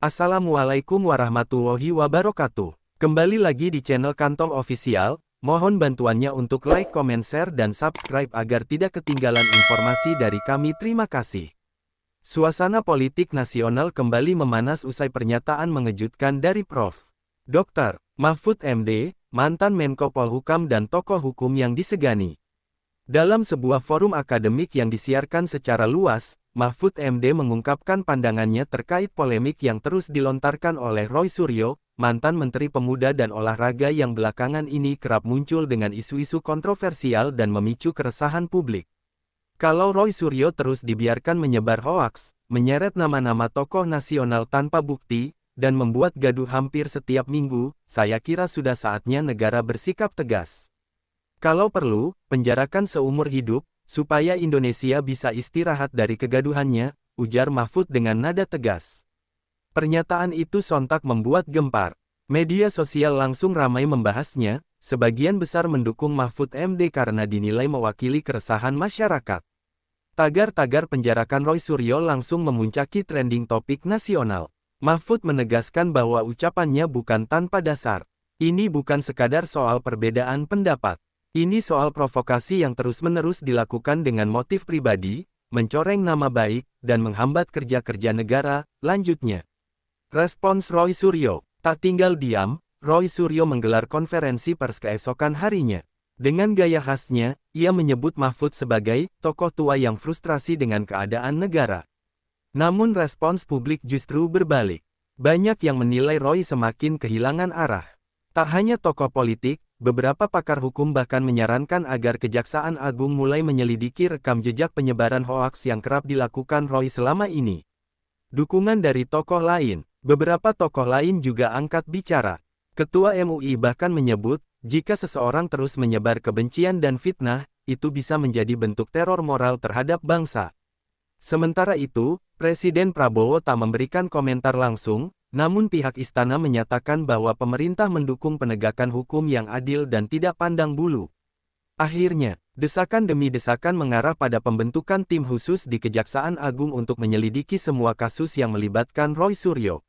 Assalamualaikum warahmatullahi wabarakatuh. Kembali lagi di channel Kantong Official, mohon bantuannya untuk like, comment, share, dan subscribe agar tidak ketinggalan informasi dari kami. Terima kasih. Suasana politik nasional kembali memanas usai pernyataan mengejutkan dari Prof. Dr. Mahfud MD, mantan Menko Polhukam dan tokoh hukum yang disegani. Dalam sebuah forum akademik yang disiarkan secara luas, Mahfud MD mengungkapkan pandangannya terkait polemik yang terus dilontarkan oleh Roy Suryo, mantan Menteri Pemuda dan Olahraga yang belakangan ini kerap muncul dengan isu-isu kontroversial dan memicu keresahan publik. Kalau Roy Suryo terus dibiarkan menyebar hoaks, menyeret nama-nama tokoh nasional tanpa bukti, dan membuat gaduh hampir setiap minggu, saya kira sudah saatnya negara bersikap tegas. Kalau perlu, penjarakan seumur hidup, supaya Indonesia bisa istirahat dari kegaduhannya, ujar Mahfud dengan nada tegas. Pernyataan itu sontak membuat gempar. Media sosial langsung ramai membahasnya, sebagian besar mendukung Mahfud MD karena dinilai mewakili keresahan masyarakat. Tagar-tagar penjarakan Roy Suryo langsung memuncaki trending topik nasional. Mahfud menegaskan bahwa ucapannya bukan tanpa dasar. Ini bukan sekadar soal perbedaan pendapat. Ini soal provokasi yang terus-menerus dilakukan dengan motif pribadi, mencoreng nama baik, dan menghambat kerja-kerja negara, lanjutnya. Respons Roy Suryo, tak tinggal diam, Roy Suryo menggelar konferensi pers keesokan harinya. Dengan gaya khasnya, ia menyebut Mahfud sebagai tokoh tua yang frustrasi dengan keadaan negara. Namun respons publik justru berbalik. Banyak yang menilai Roy semakin kehilangan arah. Tak hanya tokoh politik, beberapa pakar hukum bahkan menyarankan agar Kejaksaan Agung mulai menyelidiki rekam jejak penyebaran hoaks yang kerap dilakukan Roy selama ini. Dukungan dari tokoh lain, beberapa tokoh lain juga angkat bicara. Ketua MUI bahkan menyebut, jika seseorang terus menyebar kebencian dan fitnah, itu bisa menjadi bentuk teror moral terhadap bangsa. Sementara itu, Presiden Prabowo tak memberikan komentar langsung, namun pihak istana menyatakan bahwa pemerintah mendukung penegakan hukum yang adil dan tidak pandang bulu. Akhirnya, desakan demi desakan mengarah pada pembentukan tim khusus di Kejaksaan Agung untuk menyelidiki semua kasus yang melibatkan Roy Suryo.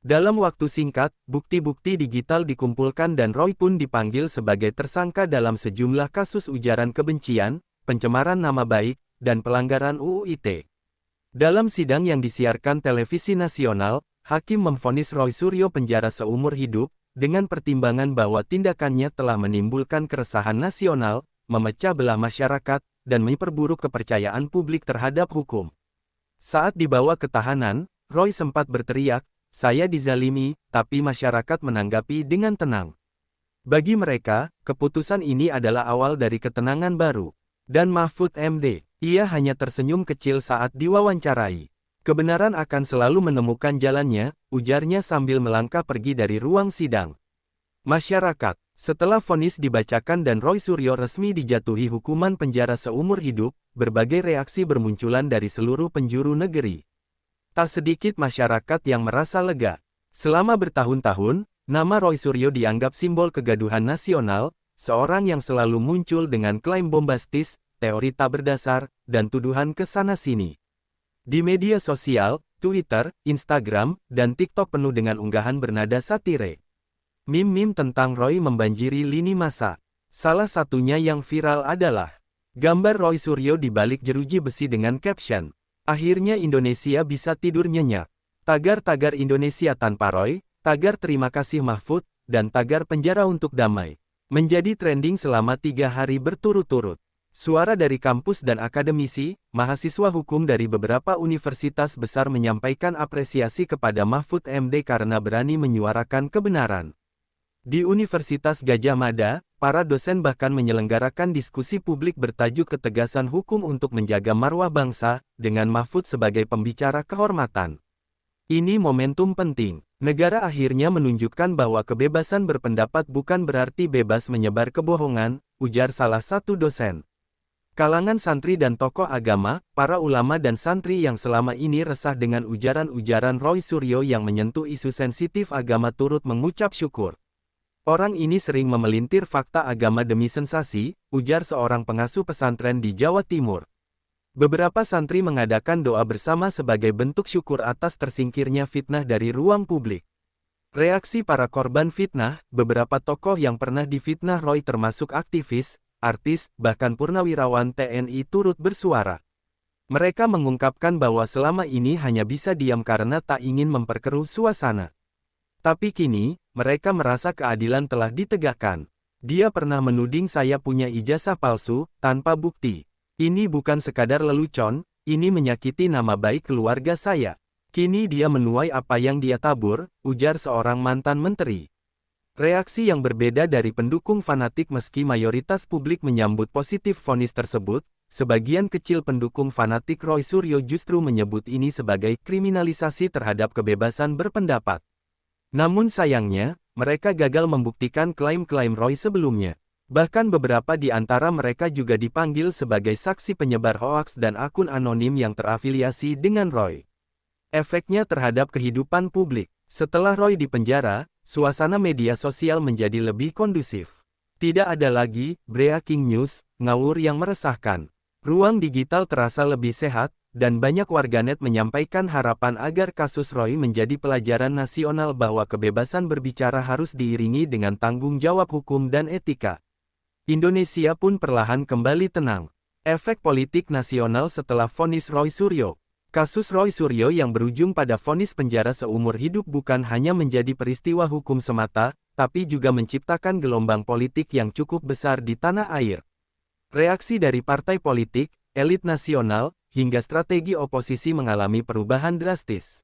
Dalam waktu singkat, bukti-bukti digital dikumpulkan dan Roy pun dipanggil sebagai tersangka dalam sejumlah kasus ujaran kebencian, pencemaran nama baik, dan pelanggaran UU ITE. Dalam sidang yang disiarkan televisi nasional, Hakim memvonis Roy Suryo penjara seumur hidup, dengan pertimbangan bahwa tindakannya telah menimbulkan keresahan nasional, memecah belah masyarakat, dan memperburuk kepercayaan publik terhadap hukum. Saat dibawa ke tahanan, Roy sempat berteriak, "Saya dizalimi," tapi masyarakat menanggapi dengan tenang. Bagi mereka, keputusan ini adalah awal dari ketenangan baru. Dan Mahfud MD, ia hanya tersenyum kecil saat diwawancarai. Kebenaran akan selalu menemukan jalannya, ujarnya sambil melangkah pergi dari ruang sidang. Masyarakat, setelah vonis dibacakan dan Roy Suryo resmi dijatuhi hukuman penjara seumur hidup, berbagai reaksi bermunculan dari seluruh penjuru negeri. Tak sedikit masyarakat yang merasa lega. Selama bertahun-tahun, nama Roy Suryo dianggap simbol kegaduhan nasional, seorang yang selalu muncul dengan klaim bombastis, teori tak berdasar, dan tuduhan kesana-sini. Di media sosial, Twitter, Instagram, dan TikTok penuh dengan unggahan bernada satire. Meme-meme tentang Roy membanjiri lini masa. Salah satunya yang viral adalah gambar Roy Suryo di balik jeruji besi dengan caption, "Akhirnya Indonesia bisa tidur nyenyak." Tagar-tagar Indonesia tanpa Roy, tagar terima kasih Mahfud, dan tagar penjara untuk damai, menjadi trending selama 3 hari berturut-turut. Suara dari kampus dan akademisi, mahasiswa hukum dari beberapa universitas besar menyampaikan apresiasi kepada Mahfud MD karena berani menyuarakan kebenaran. Di Universitas Gadjah Mada, para dosen bahkan menyelenggarakan diskusi publik bertajuk ketegasan hukum untuk menjaga marwah bangsa, dengan Mahfud sebagai pembicara kehormatan. Ini momentum penting. Negara akhirnya menunjukkan bahwa kebebasan berpendapat bukan berarti bebas menyebar kebohongan, ujar salah satu dosen. Kalangan santri dan tokoh agama, para ulama dan santri yang selama ini resah dengan ujaran-ujaran Roy Suryo yang menyentuh isu sensitif agama turut mengucap syukur. Orang ini sering memelintir fakta agama demi sensasi, ujar seorang pengasuh pesantren di Jawa Timur. Beberapa santri mengadakan doa bersama sebagai bentuk syukur atas tersingkirnya fitnah dari ruang publik. Reaksi para korban fitnah, beberapa tokoh yang pernah difitnah Roy termasuk aktivis, artis, bahkan purnawirawan TNI turut bersuara. Mereka mengungkapkan bahwa selama ini hanya bisa diam karena tak ingin memperkeruh suasana. Tapi kini, mereka merasa keadilan telah ditegakkan. Dia pernah menuding saya punya ijazah palsu, tanpa bukti. Ini bukan sekadar lelucon, ini menyakiti nama baik keluarga saya. Kini dia menuai apa yang dia tabur, ujar seorang mantan menteri. Reaksi yang berbeda dari pendukung fanatik meski mayoritas publik menyambut positif vonis tersebut, sebagian kecil pendukung fanatik Roy Suryo justru menyebut ini sebagai kriminalisasi terhadap kebebasan berpendapat. Namun sayangnya, mereka gagal membuktikan klaim-klaim Roy sebelumnya. Bahkan beberapa di antara mereka juga dipanggil sebagai saksi penyebar hoaks dan akun anonim yang terafiliasi dengan Roy. Efeknya terhadap kehidupan publik. Setelah Roy dipenjara, suasana media sosial menjadi lebih kondusif. Tidak ada lagi breaking news, ngawur yang meresahkan. Ruang digital terasa lebih sehat, dan banyak warganet menyampaikan harapan agar kasus Roy menjadi pelajaran nasional bahwa kebebasan berbicara harus diiringi dengan tanggung jawab hukum dan etika. Indonesia pun perlahan kembali tenang. Efek politik nasional setelah vonis Roy Suryo. Kasus Roy Suryo yang berujung pada vonis penjara seumur hidup bukan hanya menjadi peristiwa hukum semata, tapi juga menciptakan gelombang politik yang cukup besar di tanah air. Reaksi dari partai politik, elit nasional, hingga strategi oposisi mengalami perubahan drastis.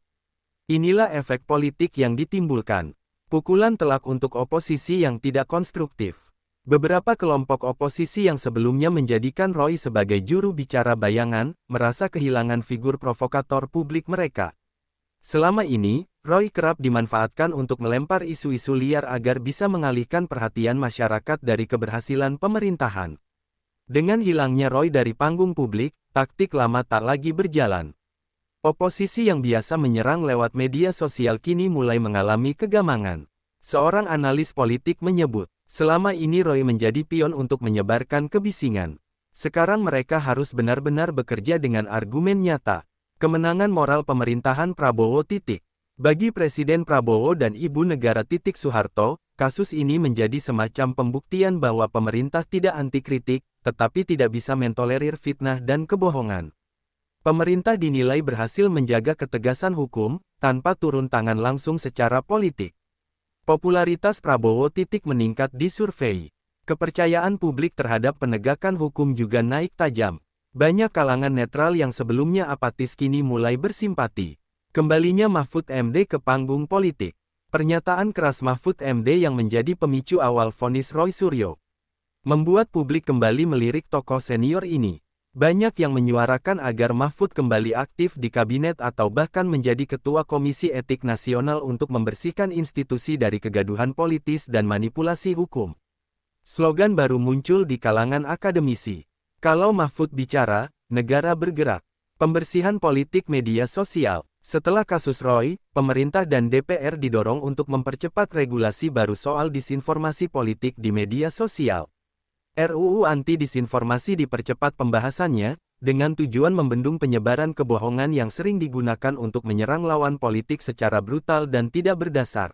Inilah efek politik yang ditimbulkan. Pukulan telak untuk oposisi yang tidak konstruktif. Beberapa kelompok oposisi yang sebelumnya menjadikan Roy sebagai juru bicara bayangan, merasa kehilangan figur provokator publik mereka. Selama ini, Roy kerap dimanfaatkan untuk melempar isu-isu liar agar bisa mengalihkan perhatian masyarakat dari keberhasilan pemerintahan. Dengan hilangnya Roy dari panggung publik, taktik lama tak lagi berjalan. Oposisi yang biasa menyerang lewat media sosial kini mulai mengalami kegamangan. Seorang analis politik menyebut, selama ini Roy menjadi pion untuk menyebarkan kebisingan. Sekarang mereka harus benar-benar bekerja dengan argumen nyata. Kemenangan moral pemerintahan Prabowo. Bagi Presiden Prabowo dan Ibu Negara Soeharto, kasus ini menjadi semacam pembuktian bahwa pemerintah tidak anti kritik, tetapi tidak bisa mentolerir fitnah dan kebohongan. Pemerintah dinilai berhasil menjaga ketegasan hukum, tanpa turun tangan langsung secara politik. Popularitas Prabowo meningkat di survei. Kepercayaan publik terhadap penegakan hukum juga naik tajam. Banyak kalangan netral yang sebelumnya apatis kini mulai bersimpati. Kembalinya Mahfud MD ke panggung politik. Pernyataan keras Mahfud MD yang menjadi pemicu awal vonis Roy Suryo membuat publik kembali melirik tokoh senior ini. Banyak yang menyuarakan agar Mahfud kembali aktif di kabinet atau bahkan menjadi ketua Komisi Etik Nasional untuk membersihkan institusi dari kegaduhan politis dan manipulasi hukum. Slogan baru muncul di kalangan akademisi. Kalau Mahfud bicara, negara bergerak. Pembersihan politik media sosial. Setelah kasus Roy, pemerintah dan DPR didorong untuk mempercepat regulasi baru soal disinformasi politik di media sosial. RUU Anti-Disinformasi dipercepat pembahasannya, dengan tujuan membendung penyebaran kebohongan yang sering digunakan untuk menyerang lawan politik secara brutal dan tidak berdasar.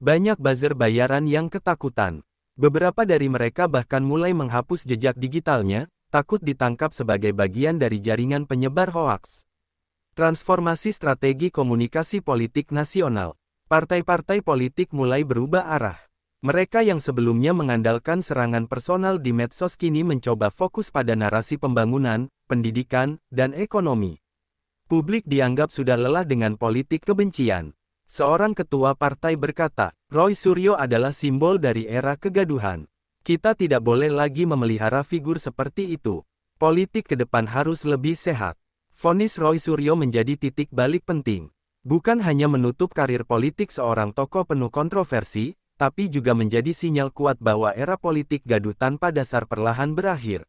Banyak buzzer bayaran yang ketakutan. Beberapa dari mereka bahkan mulai menghapus jejak digitalnya, takut ditangkap sebagai bagian dari jaringan penyebar hoaks. Transformasi strategi komunikasi politik nasional. Partai-partai politik mulai berubah arah. Mereka yang sebelumnya mengandalkan serangan personal di medsos kini mencoba fokus pada narasi pembangunan, pendidikan, dan ekonomi. Publik dianggap sudah lelah dengan politik kebencian. Seorang ketua partai berkata, Roy Suryo adalah simbol dari era kegaduhan. Kita tidak boleh lagi memelihara figur seperti itu. Politik ke depan harus lebih sehat. Vonis Roy Suryo menjadi titik balik penting. Bukan hanya menutup karir politik seorang tokoh penuh kontroversi, tapi juga menjadi sinyal kuat bahwa era politik gaduh tanpa dasar perlahan berakhir.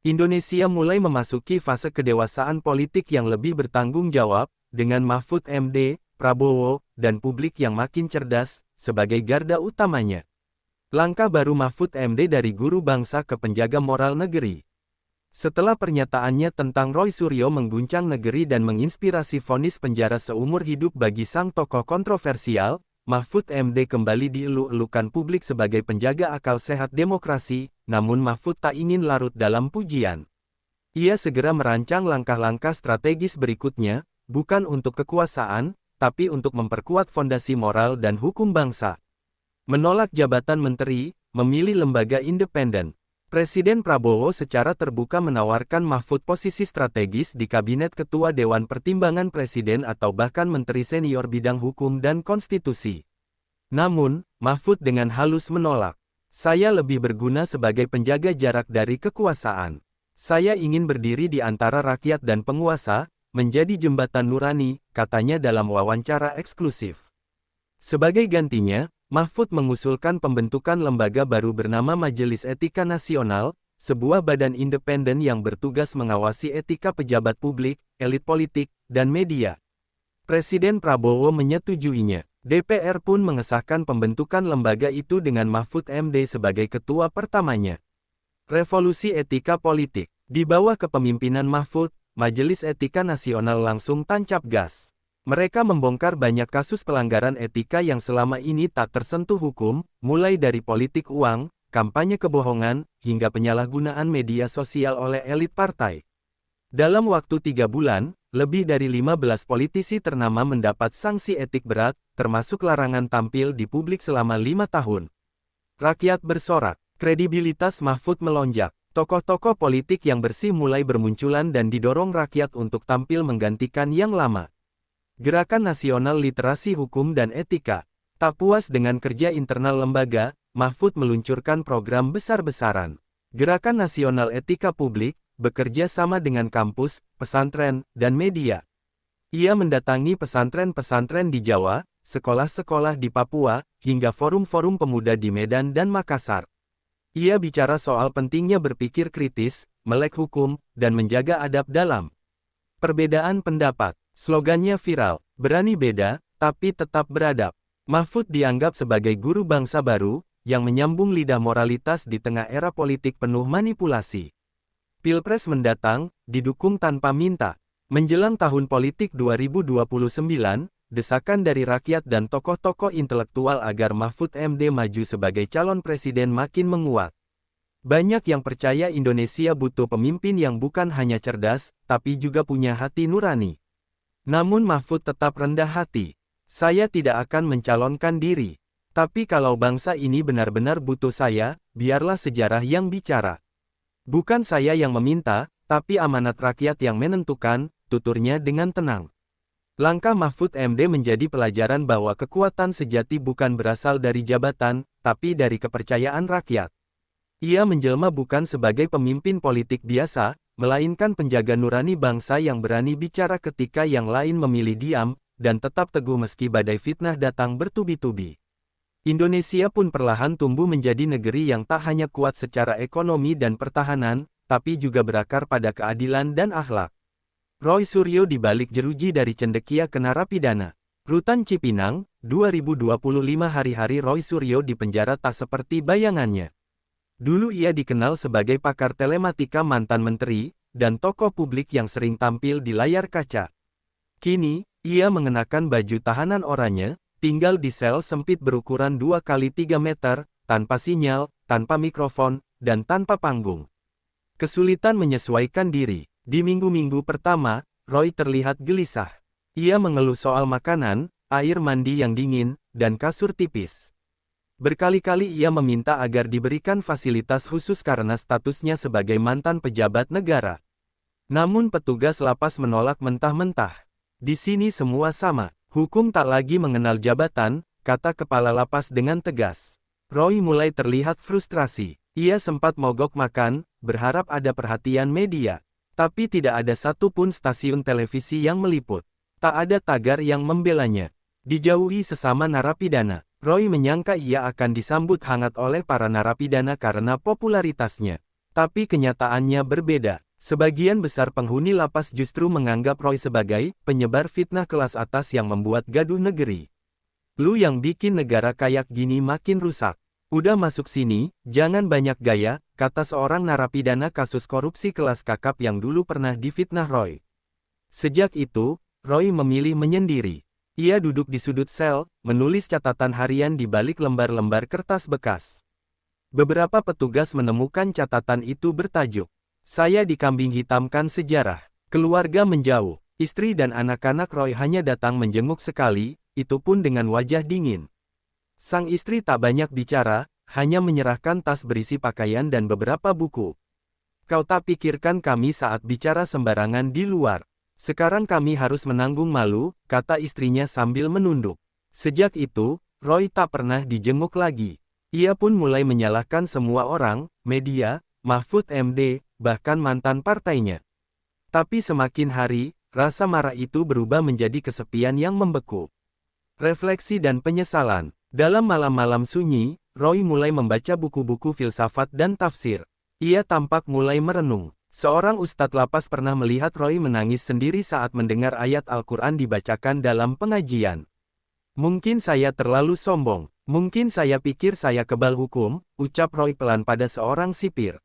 Indonesia mulai memasuki fase kedewasaan politik yang lebih bertanggung jawab, dengan Mahfud MD, Prabowo, dan publik yang makin cerdas, sebagai garda utamanya. Langkah baru Mahfud MD dari guru bangsa ke penjaga moral negeri. Setelah pernyataannya tentang Roy Suryo mengguncang negeri dan menginspirasi vonis penjara seumur hidup bagi sang tokoh kontroversial, Mahfud MD kembali dieluk-elukan publik sebagai penjaga akal sehat demokrasi, namun Mahfud tak ingin larut dalam pujian. Ia segera merancang langkah-langkah strategis berikutnya, bukan untuk kekuasaan, tapi untuk memperkuat fondasi moral dan hukum bangsa. Menolak jabatan menteri, memilih lembaga independen. Presiden Prabowo secara terbuka menawarkan Mahfud posisi strategis di Kabinet Ketua Dewan Pertimbangan Presiden atau bahkan Menteri Senior Bidang Hukum dan Konstitusi. Namun, Mahfud dengan halus menolak. Saya lebih berguna sebagai penjaga jarak dari kekuasaan. Saya ingin berdiri di antara rakyat dan penguasa, menjadi jembatan nurani, katanya dalam wawancara eksklusif. Sebagai gantinya, Mahfud mengusulkan pembentukan lembaga baru bernama Majelis Etika Nasional, sebuah badan independen yang bertugas mengawasi etika pejabat publik, elit politik, dan media. Presiden Prabowo menyetujuinya. DPR pun mengesahkan pembentukan lembaga itu dengan Mahfud MD sebagai ketua pertamanya. Revolusi etika politik. Di bawah kepemimpinan Mahfud, Majelis Etika Nasional langsung tancap gas. Mereka membongkar banyak kasus pelanggaran etika yang selama ini tak tersentuh hukum, mulai dari politik uang, kampanye kebohongan, hingga penyalahgunaan media sosial oleh elit partai. Dalam waktu 3 bulan, lebih dari 15 politisi ternama mendapat sanksi etik berat, termasuk larangan tampil di publik selama 5 tahun. Rakyat bersorak, kredibilitas Mahfud melonjak. Tokoh-tokoh politik yang bersih mulai bermunculan dan didorong rakyat untuk tampil menggantikan yang lama. Gerakan Nasional Literasi Hukum dan Etika. Tak puas dengan kerja internal lembaga, Mahfud meluncurkan program besar-besaran. Gerakan Nasional Etika Publik, bekerja sama dengan kampus, pesantren, dan media. Ia mendatangi pesantren-pesantren di Jawa, sekolah-sekolah di Papua, hingga forum-forum pemuda di Medan dan Makassar. Ia bicara soal pentingnya berpikir kritis, melek hukum, dan menjaga adab dalam perbedaan pendapat. Slogannya viral, berani beda, tapi tetap beradab. Mahfud dianggap sebagai guru bangsa baru, yang menyambung lidah moralitas di tengah era politik penuh manipulasi. Pilpres mendatang, didukung tanpa minta. Menjelang tahun politik 2029, desakan dari rakyat dan tokoh-tokoh intelektual agar Mahfud MD maju sebagai calon presiden makin menguat. Banyak yang percaya Indonesia butuh pemimpin yang bukan hanya cerdas, tapi juga punya hati nurani. Namun Mahfud tetap rendah hati. Saya tidak akan mencalonkan diri. Tapi kalau bangsa ini benar-benar butuh saya, biarlah sejarah yang bicara. Bukan saya yang meminta, tapi amanat rakyat yang menentukan, tuturnya dengan tenang. Langkah Mahfud MD menjadi pelajaran bahwa kekuatan sejati bukan berasal dari jabatan, tapi dari kepercayaan rakyat. Ia menjelma bukan sebagai pemimpin politik biasa, melainkan penjaga nurani bangsa yang berani bicara ketika yang lain memilih diam, dan tetap teguh meski badai fitnah datang bertubi-tubi. Indonesia pun perlahan tumbuh menjadi negeri yang tak hanya kuat secara ekonomi dan pertahanan, tapi juga berakar pada keadilan dan akhlak. Roy Suryo dibalik jeruji dari cendekia ke narapidana. Rutan Cipinang, 2025 hari-hari Roy Suryo di penjara tak seperti bayangannya. Dulu ia dikenal sebagai pakar telematika mantan menteri, dan tokoh publik yang sering tampil di layar kaca. Kini, ia mengenakan baju tahanan oranye, tinggal di sel sempit berukuran 2x3 meter, tanpa sinyal, tanpa mikrofon, dan tanpa panggung. Kesulitan menyesuaikan diri. Di minggu-minggu pertama, Roy terlihat gelisah. Ia mengeluh soal makanan, air mandi yang dingin, dan kasur tipis. Berkali-kali ia meminta agar diberikan fasilitas khusus karena statusnya sebagai mantan pejabat negara. Namun petugas lapas menolak mentah-mentah. Di sini semua sama. Hukum tak lagi mengenal jabatan, kata kepala lapas dengan tegas. Roy mulai terlihat frustrasi. Ia sempat mogok makan, berharap ada perhatian media. Tapi tidak ada satupun stasiun televisi yang meliput. Tak ada tagar yang membelanya. Dijauhi sesama narapidana. Roy menyangka ia akan disambut hangat oleh para narapidana karena popularitasnya. Tapi kenyataannya berbeda. Sebagian besar penghuni lapas justru menganggap Roy sebagai penyebar fitnah kelas atas yang membuat gaduh negeri. Lu yang bikin negara kayak gini makin rusak. Udah masuk sini, jangan banyak gaya, kata seorang narapidana kasus korupsi kelas kakap yang dulu pernah difitnah Roy. Sejak itu, Roy memilih menyendiri. Ia duduk di sudut sel, menulis catatan harian di balik lembar-lembar kertas bekas. Beberapa petugas menemukan catatan itu bertajuk, "Saya dikambing hitamkan sejarah." Keluarga menjauh. Istri dan anak-anak Roy hanya datang menjenguk sekali, itu pun dengan wajah dingin. Sang istri tak banyak bicara, hanya menyerahkan tas berisi pakaian dan beberapa buku. "Kau tak pikirkan kami saat bicara sembarangan di luar. Sekarang kami harus menanggung malu," kata istrinya sambil menunduk. Sejak itu, Roy tak pernah dijenguk lagi. Ia pun mulai menyalahkan semua orang, media, Mahfud MD, bahkan mantan partainya. Tapi semakin hari, rasa marah itu berubah menjadi kesepian yang membeku. Refleksi dan penyesalan. Dalam malam-malam sunyi, Roy mulai membaca buku-buku filsafat dan tafsir. Ia tampak mulai merenung. Seorang ustadz lapas pernah melihat Roy menangis sendiri saat mendengar ayat Al-Quran dibacakan dalam pengajian. "Mungkin saya terlalu sombong. Mungkin saya pikir saya kebal hukum," ucap Roy pelan pada seorang sipir.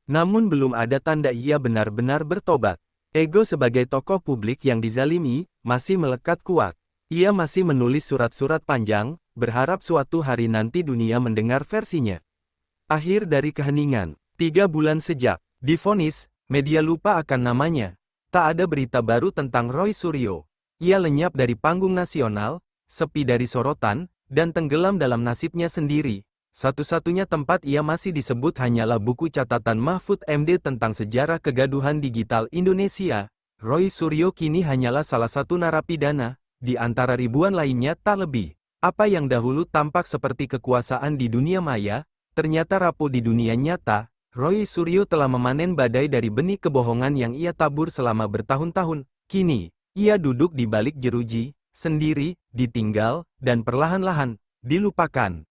Namun belum ada tanda ia benar-benar bertobat. Ego sebagai tokoh publik yang dizalimi, masih melekat kuat. Ia masih menulis surat-surat panjang, berharap suatu hari nanti dunia mendengar versinya. Akhir dari keheningan. 3 bulan sejak divonis, media lupa akan namanya. Tak ada berita baru tentang Roy Suryo. Ia lenyap dari panggung nasional, sepi dari sorotan, dan tenggelam dalam nasibnya sendiri. Satu-satunya tempat ia masih disebut hanyalah buku catatan Mahfud MD tentang sejarah kegaduhan digital Indonesia. Roy Suryo kini hanyalah salah satu narapidana, di antara ribuan lainnya tak lebih. Apa yang dahulu tampak seperti kekuasaan di dunia maya, ternyata rapuh di dunia nyata. Roy Suryo telah memanen badai dari benih kebohongan yang ia tabur selama bertahun-tahun. Kini, ia duduk di balik jeruji, sendiri, ditinggal, dan perlahan-lahan dilupakan.